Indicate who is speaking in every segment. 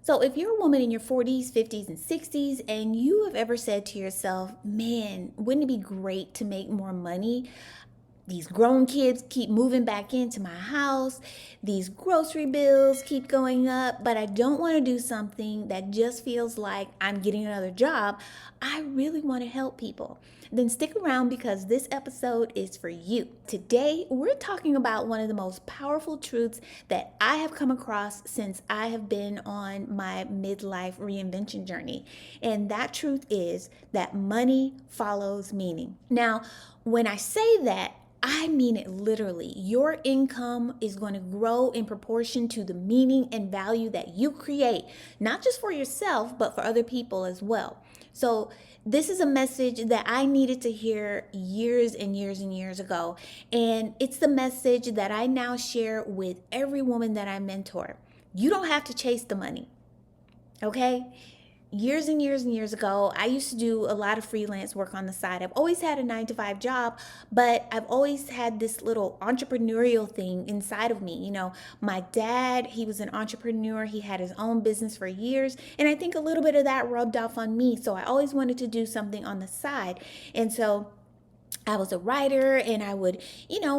Speaker 1: So, if you're a woman in your 40s, 50s, and 60s, and you have ever said to yourself, man, wouldn't it be great to make more money? These grown kids keep moving back into my house. These grocery bills keep going up, but I don't want to do something that just feels like I'm getting another job. I really want to help people. Then stick around because this episode is for you. Today, we're talking about one of the most powerful truths that I have come across since I have been on my midlife reinvention journey. And that truth is that money follows meaning. Now, when I say that, I mean it literally. Your income is going to grow in proportion to the meaning and value that you create, not just for yourself, but for other people as well. So, this is a message that I needed to hear years and years and years ago. And it's the message that I now share with every woman that I mentor. You don't have to chase the money, okay? Years and years and years ago, I used to do a lot of freelance work on the side. I've always had a 9 to 5 job, but I've always had this little entrepreneurial thing inside of me. You know, my dad, he was an entrepreneur. He had his own business for years. And I think a little bit of that rubbed off on me. So I always wanted to do something on the side. And so I was a writer and I would,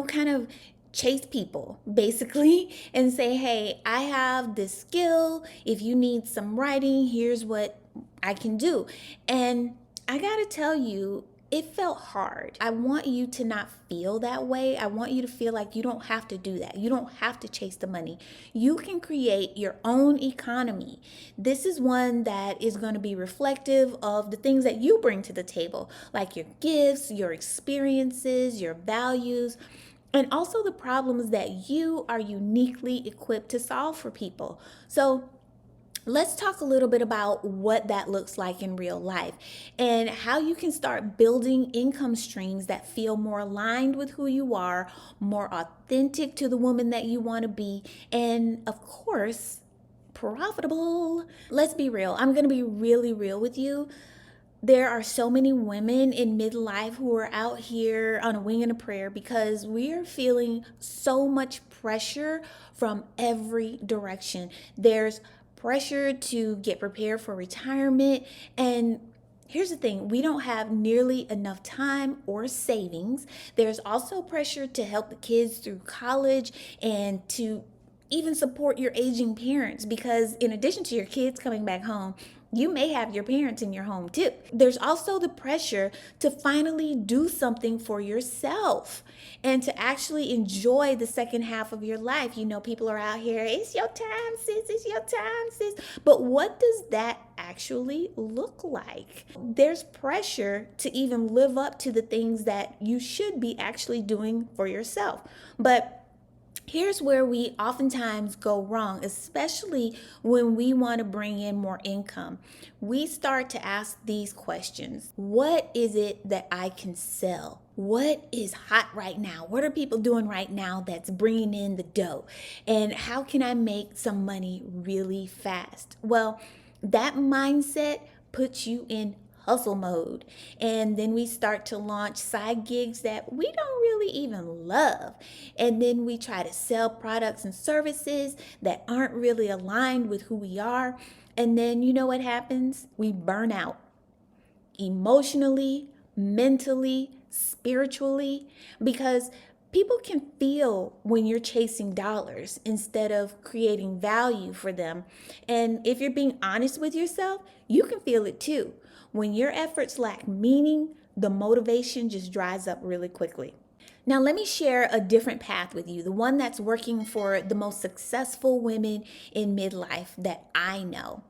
Speaker 1: kind of chase people basically and say, hey, I have this skill. If you need some writing, here's what I can do. And I gotta tell you, it felt hard. I want you to not feel that way. I want you to feel like you don't have to do that. You don't have to chase the money. You can create your own economy. This is one that is going to be reflective of the things that you bring to the table, like your gifts, your experiences, your values, and also the problems that you are uniquely equipped to solve for people. So, let's talk a little bit about what that looks like in real life and how you can start building income streams that feel more aligned with who you are, more authentic to the woman that you want to be, and of course, profitable. Let's be real. I'm going to be really real with you. There are so many women in midlife who are out here on a wing and a prayer because we are feeling so much pressure from every direction. There's pressure to get prepared for retirement. And here's the thing, we don't have nearly enough time or savings. There's also pressure to help the kids through college and to even support your aging parents because in addition to your kids coming back home, you may have your parents in your home too. There's also the pressure to finally do something for yourself and to actually enjoy the second half of your life. You know, people are out here, it's your time, sis, it's your time, sis. But what does that actually look like? There's pressure to even live up to the things that you should be actually doing for yourself. But here's where we oftentimes go wrong, especially when we want to bring in more income. We start to ask these questions. What is it that I can sell? What is hot right now? What are people doing right now that's bringing in the dough? And how can I make some money really fast? Well, that mindset puts you in hustle mode. And then we start to launch side gigs that we don't really even love. And then we try to sell products and services that aren't really aligned with who we are. And then you know what happens? We burn out emotionally, mentally, spiritually, because people can feel when you're chasing dollars instead of creating value for them. And if you're being honest with yourself, you can feel it too. When your efforts lack meaning, the motivation just dries up really quickly. Now, let me share a different path with you, the one that's working for the most successful women in midlife that I know.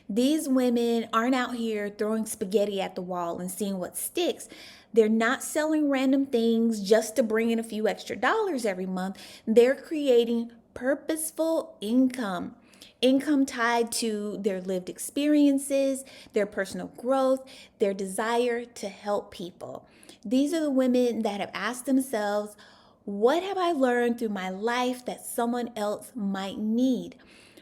Speaker 1: These women aren't out here throwing spaghetti at the wall and seeing what sticks. They're not selling random things just to bring in a few extra dollars every month. They're creating purposeful income tied to their lived experiences, their personal growth, their desire to help people. These are the women that have asked themselves, what have I learned through my life that someone else might need?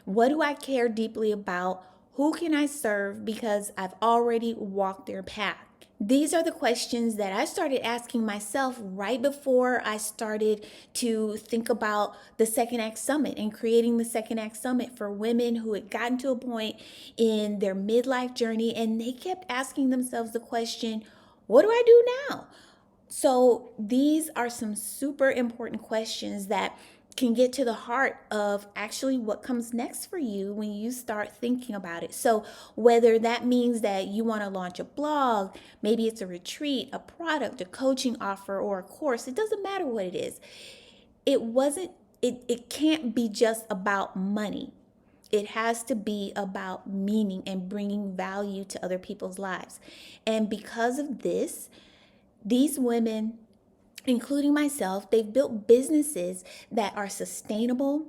Speaker 1: What do I care deeply about? Who can I serve because I've already walked their path? These are the questions that I started asking myself right before I started to think about the Second Act Summit and creating the Second Act Summit for women who had gotten to a point in their midlife journey, and they kept asking themselves the question, what do I do now? So these are some super important questions that can get to the heart of actually what comes next for you when you start thinking about it. So whether that means that you want to launch a blog, maybe it's a retreat, a product, a coaching offer, or a course, it doesn't matter what it is. It wasn't it can't be just about money. It has to be about meaning and bringing value to other people's lives. And because of this, these women, including myself, they've built businesses that are sustainable,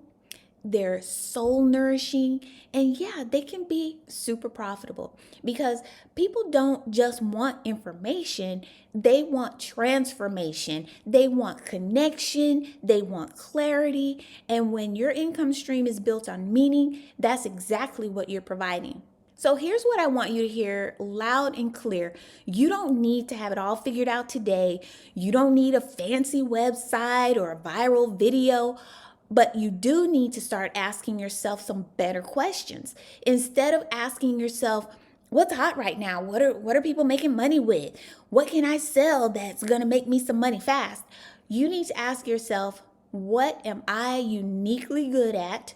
Speaker 1: they're soul nourishing, and yeah, they can be super profitable because people don't just want information, they want transformation, they want connection, they want clarity. And when your income stream is built on meaning, that's exactly what you're providing. So here's what I want you to hear loud and clear. You don't need to have it all figured out today. You don't need a fancy website or a viral video, but you do need to start asking yourself some better questions. Instead of asking yourself, what's hot right now? What are people making money with? What can I sell that's going to make me some money fast? You need to ask yourself, what am I uniquely good at?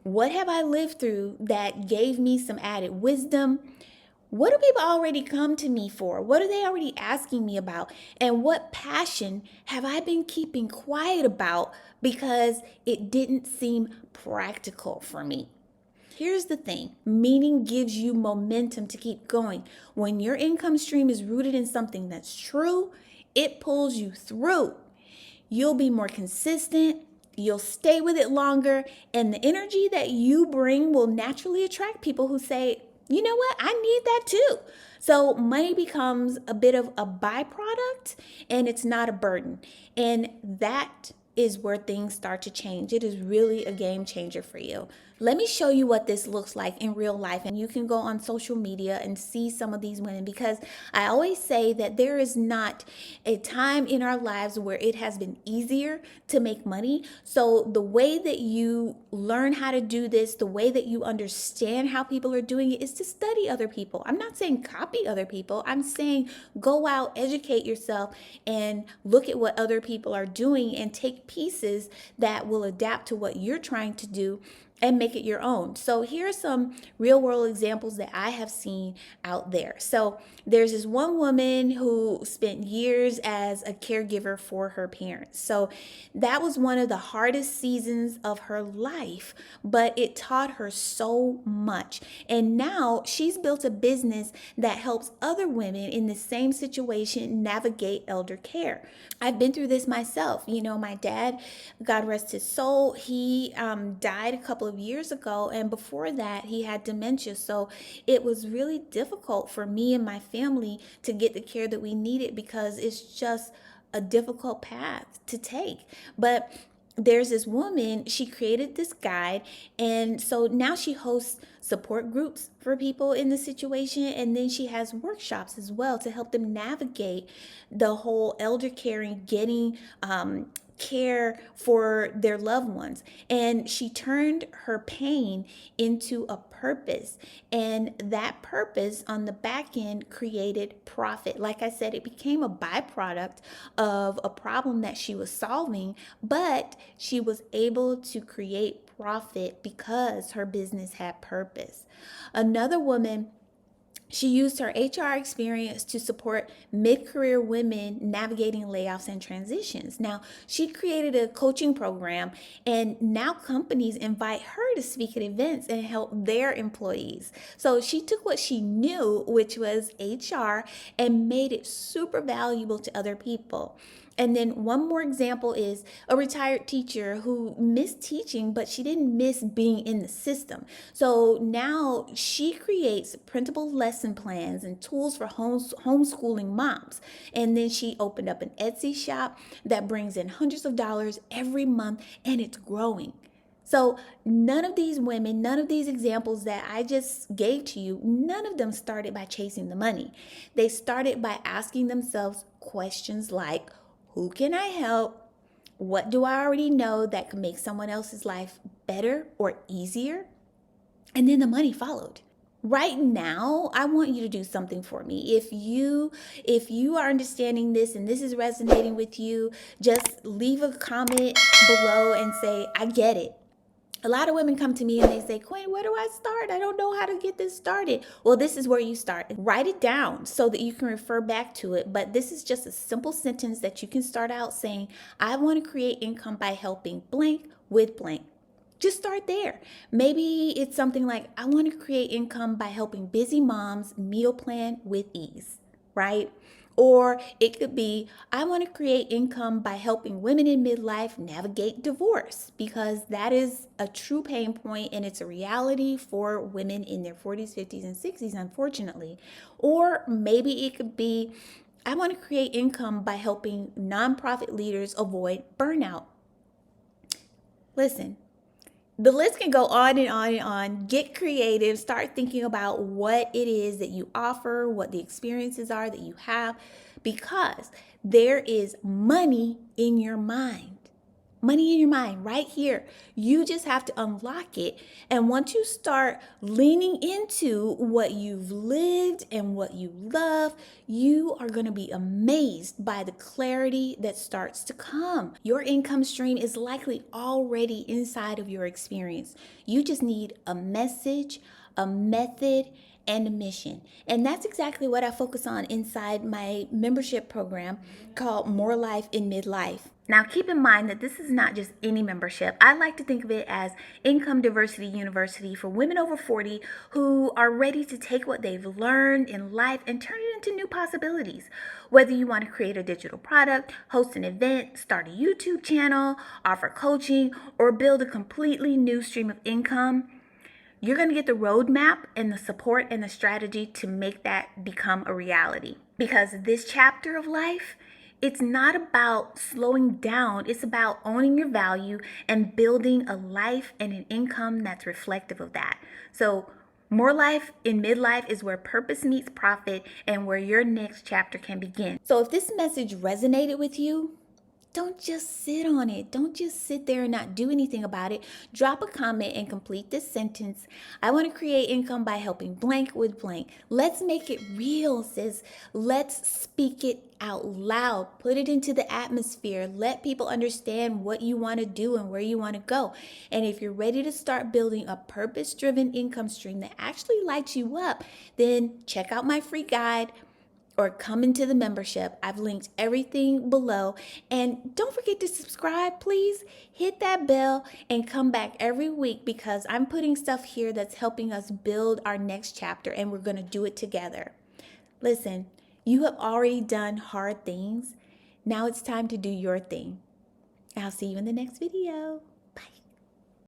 Speaker 1: What have I lived through that gave me some added wisdom? What do people already come to me for? What are they already asking me about? And what passion have I been keeping quiet about because it didn't seem practical for me? Here's the thing, meaning gives you momentum to keep going. When your income stream is rooted in something that's true, it pulls you through. You'll be more consistent, you'll stay with it longer, and the energy that you bring will naturally attract people who say, you know what, I need that too. So money becomes a bit of a byproduct and it's not a burden. And that is where things start to change. It is really a game changer for you. Let me show you what this looks like in real life. And you can go on social media and see some of these women, because I always say that there is not a time in our lives where it has been easier to make money. So the way that you learn how to do this, the way that you understand how people are doing it, is to study other people. I'm not saying copy other people. I'm saying go out, educate yourself, and look at what other people are doing and take pieces that will adapt to what you're trying to do and make it your own. So here are some real world examples that I have seen out there. So there's this one woman who spent years as a caregiver for her parents. So that was one of the hardest seasons of her life, but it taught her so much. And now she's built a business that helps other women in the same situation navigate elder care. I've been through this myself. You know, my dad, God rest his soul, he died a couple of years ago, and before that he had dementia. So it was really difficult for me and my family to get the care that we needed because it's just a difficult path to take. But there's this woman, she created this guide, and so now she hosts support groups for people in the situation, and then she has workshops as well to help them navigate the whole elder caring, getting care for their loved ones. And she turned her pain into a purpose, and that purpose on the back end created profit. Like I said, it became a byproduct of a problem that she was solving, but she was able to create profit because her business had purpose. Another woman, she used her HR experience to support mid-career women navigating layoffs and transitions. Now, she created a coaching program, and now companies invite her to speak at events and help their employees. So she took what she knew, which was HR, and made it super valuable to other people. And then one more example is a retired teacher who missed teaching, but she didn't miss being in the system. So now she creates printable lesson plans and tools for homeschooling moms. And then she opened up an Etsy shop that brings in hundreds of dollars every month, and it's growing. So none of these women, none of these examples that I just gave to you, none of them started by chasing the money. They started by asking themselves questions like, who can I help? What do I already know that can make someone else's life better or easier? And then the money followed. Right now, I want you to do something for me. If you are understanding this and this is resonating with you, just leave a comment below and say, I get it. A lot of women come to me and they say, Quinn, where do I start? I don't know how to get this started. Well, this is where you start. Write it down so that you can refer back to it. But this is just a simple sentence that you can start out saying, I want to create income by helping blank with blank. Just start there. Maybe it's something like, I want to create income by helping busy moms meal plan with ease, right? Or it could be, I want to create income by helping women in midlife navigate divorce, because that is a true pain point and it's a reality for women in their 40s, 50s, and 60s, unfortunately. Or maybe it could be, I want to create income by helping nonprofit leaders avoid burnout. Listen, the list can go on and on and on. Get creative. Start thinking about what it is that you offer, what the experiences are that you have, because there is money in your mind. Money in your mind right here. You just have to unlock it. And once you start leaning into what you've lived and what you love, you are going to be amazed by the clarity that starts to come. Your income stream is likely already inside of your experience. You just need a message, a method, and a mission. And that's exactly what I focus on inside my membership program called More Life in Midlife. Now, keep in mind that this is not just any membership. I like to think of it as Income Diversity University for women over 40 who are ready to take what they've learned in life and turn it into new possibilities. Whether you want to create a digital product, host an event, start a YouTube channel, offer coaching, or build a completely new stream of income, you're going to get the roadmap and the support and the strategy to make that become a reality. Because this chapter of life, it's not about slowing down. It's about owning your value and building a life and an income that's reflective of that. So More Life in Midlife is where purpose meets profit and where your next chapter can begin. So if this message resonated with you, don't just sit on it. Don't just sit there and not do anything about it. Drop a comment and complete this sentence. I want to create income by helping blank with blank. Let's make it real, sis. Let's speak it out loud. Put it into the atmosphere. Let people understand what you want to do and where you want to go. And if you're ready to start building a purpose-driven income stream that actually lights you up, then check out my free guide or come into the membership. I've linked everything below. And don't forget to subscribe, please. Hit that bell and come back every week, because I'm putting stuff here that's helping us build our next chapter, and we're going to do it together. Listen, you have already done hard things. Now it's time to do your thing. I'll see you in the next video. Bye.